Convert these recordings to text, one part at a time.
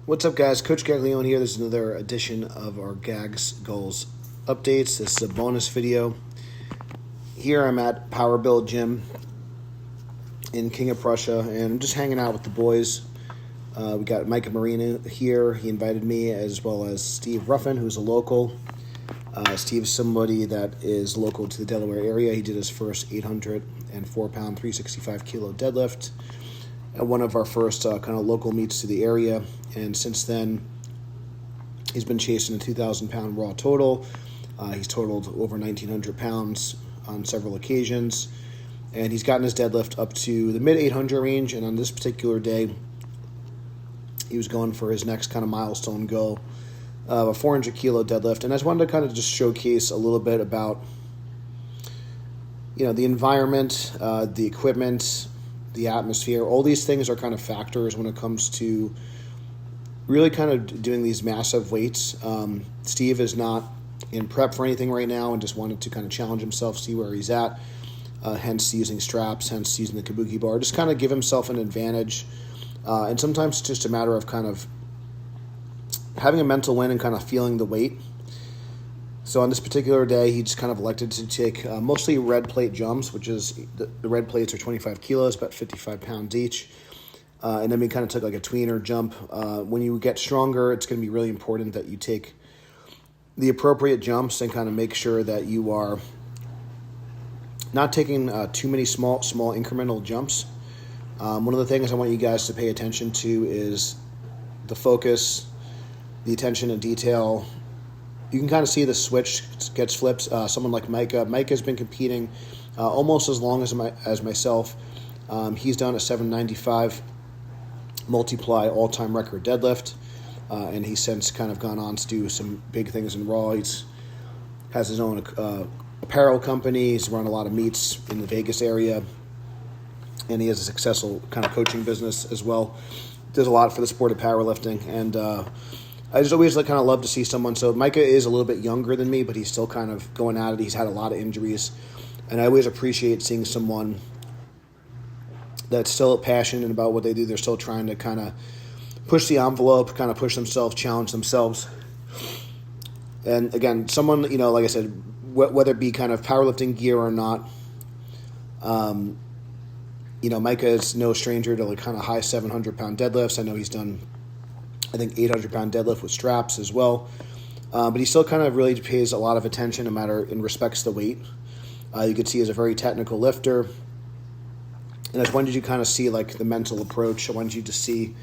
What's up, guys? Coach Gaglione here. This is another edition of our GAGS Goals Updates. This is a bonus video. Here I'm at PWRBLD Gym in King of Prussia, and I'm just hanging out with the boys. We got Micah here. He invited me, as well as Steve Ruffin, who's a local. Steve's somebody that is local to the Delaware area. He did his first 804-pound, 365-kilo deadlift at one of our first kind of local meets to the area. And since then, he's been chasing a 2,000-pound raw total. He's totaled over 1,900 pounds on several occasions. And he's gotten his deadlift up to the mid-800 range. And on this particular day, he was going for his next kind of milestone goal, a 400-kilo deadlift. And I just wanted to kind of just showcase a little bit about, the environment, the equipment, the atmosphere. All these things are kind of factors when it comes to really kind of doing these massive weights. Steve is not in prep for anything right now and just wanted to kind of challenge himself, see where he's at, hence using straps, hence using the kabuki bar, just kind of give himself an advantage. And sometimes it's just a matter of kind of having a mental win and kind of feeling the weight. So on this particular day, he just kind of elected to take mostly red plate jumps, which is the red plates are 25 kilos, about 55 pounds each. And then we kind of took like a tweener jump. When you get stronger, it's going to be really important that you take the appropriate jumps and kind of make sure that you are not taking too many small incremental jumps. One of the things I want you guys to pay attention to is the focus, the attention to detail. You can kind of see the switch gets flipped. Someone like Micah. Micah's been competing almost as long as myself. He's done a 795 multiply all-time record deadlift, and he's since kind of gone on to do some big things in Raw. He's has his own apparel company. He's run a lot of meets in the Vegas area, and he has a successful kind of coaching business as well. Does a lot for the sport of powerlifting, and I just always kind of love to see someone. So Micah is a little bit younger than me, but he's still kind of going at it. He's had a lot of injuries, and I always appreciate seeing someone that's still passionate about what they do. They're still trying to kind of push the envelope, kind of push themselves, challenge themselves. And again, someone, like I said, whether it be kind of powerlifting gear or not, Micah is no stranger to like kind of high 700-pound deadlifts. I know he's done, I think, 800-pound deadlift with straps as well. But he still kind of really pays a lot of attention no matter in respects to weight. You could see he's a very technical lifter. And I just wanted you to kind of see like the mental approach. I wanted you to see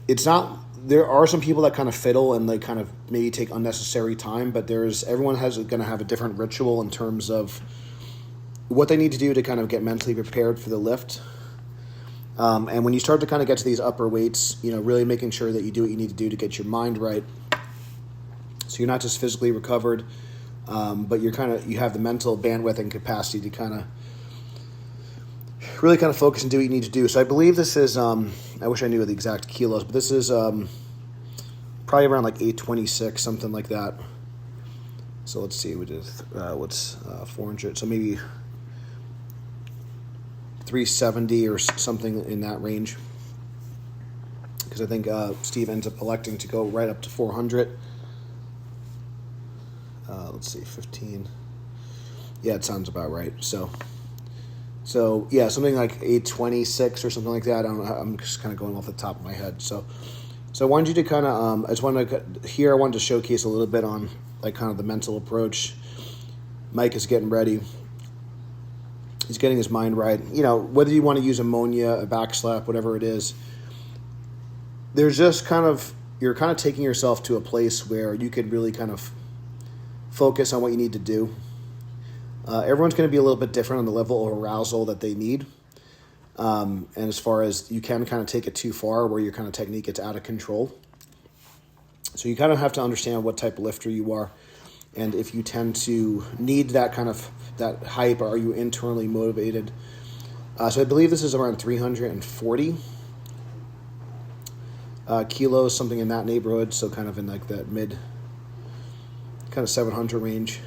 there are some people that kind of fiddle and they kind of maybe take unnecessary time, but everyone going to have a different ritual in terms of what they need to do to kind of get mentally prepared for the lift. And when you start to kind of get to these upper weights, really making sure that you do what you need to do to get your mind right. So you're not just physically recovered, but you have the mental bandwidth and capacity to kind of really kind of focus and do what you need to do. So I believe this is, I wish I knew the exact kilos, but this is probably around like 826, something like that. So let's see, we did, 400, so maybe 370 or something in that range. Because I think Steve ends up electing to go right up to 400. Let's see, 15. Yeah, it sounds about right. So yeah, something like 826 or something like that. I don't know. I'm just kind of going off the top of my head. So I wanted you to kind of, I wanted to showcase a little bit on like kind of the mental approach. Mike is getting ready. He's getting his mind right. Whether you want to use ammonia, a back slap, whatever it is, there's just you're kind of taking yourself to a place where you could really kind of focus on what you need to do. Everyone's going to be a little bit different on the level of arousal that they need. And as far as you can kind of take it too far where your kind of technique gets out of control. So you kind of have to understand what type of lifter you are. And if you tend to need that kind of that hype, or are you internally motivated? So I believe this is around 340 kilos, something in that neighborhood. So kind of in like that mid, kind of 700 range.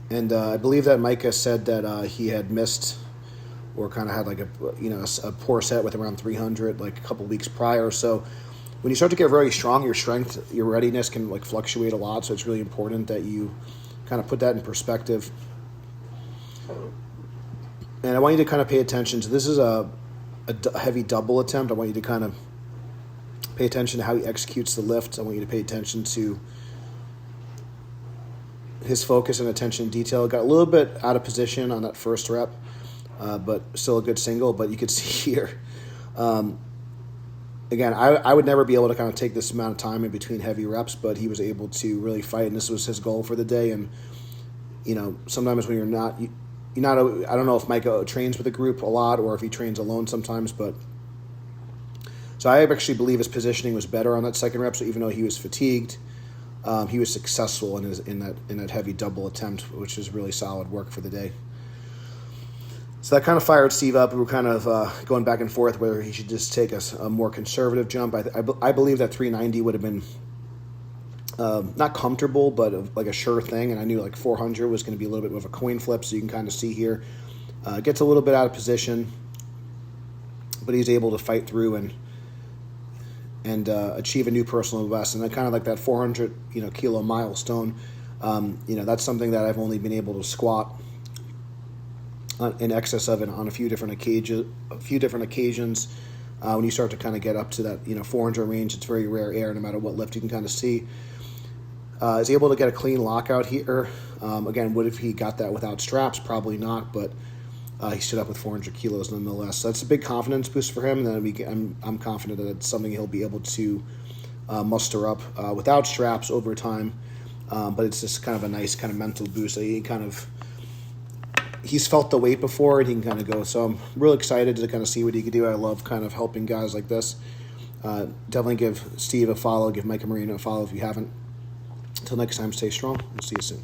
And I believe that Micah said that he had missed or kind of had like a poor set with around 300 like a couple weeks prior. So when you start to get very strong, your strength, your readiness can like fluctuate a lot. So it's really important that you kind of put that in perspective. And I want you to kind of pay attention to, this is a heavy double attempt. I want you to kind of pay attention to how he executes the lift. I want you to pay attention to his focus and attention to detail. Got a little bit out of position on that first rep, but still a good single. But you could see here, again, I would never be able to kind of take this amount of time in between heavy reps, but he was able to really fight, and this was his goal for the day. And, sometimes when you're not, I don't know if Micah trains with a group a lot or if he trains alone sometimes, but so I actually believe his positioning was better on that second rep. So even though he was fatigued, he was successful in that heavy double attempt, which is really solid work for the day. So that kind of fired Steve up. We were kind of going back and forth whether he should just take a more conservative jump. I believe that 390 would have been not comfortable, but like a sure thing. And I knew like 400 was going to be a little bit of a coin flip. So you can kind of see here, gets a little bit out of position, but he's able to fight through and achieve a new personal best. And I kind of like that 400 kilo milestone. That's something that I've only been able to squat in excess of it on a few different occasions. When you start to kind of get up to that 400 range, it's very rare air. No matter what lift, you can kind of see. Is able to get a clean lockout here. Again, what if he got that without straps? Probably not, but he stood up with 400 kilos nonetheless. So that's a big confidence boost for him. And then I'm confident that it's something he'll be able to muster up without straps over time. But it's just kind of a nice kind of mental boost. He's felt the weight before, and he can kind of go. So I'm really excited to kind of see what he can do. I love kind of helping guys like this. Definitely give Steve a follow. Give Micah Marino a follow if you haven't. Until next time, stay strong. We'll see you soon.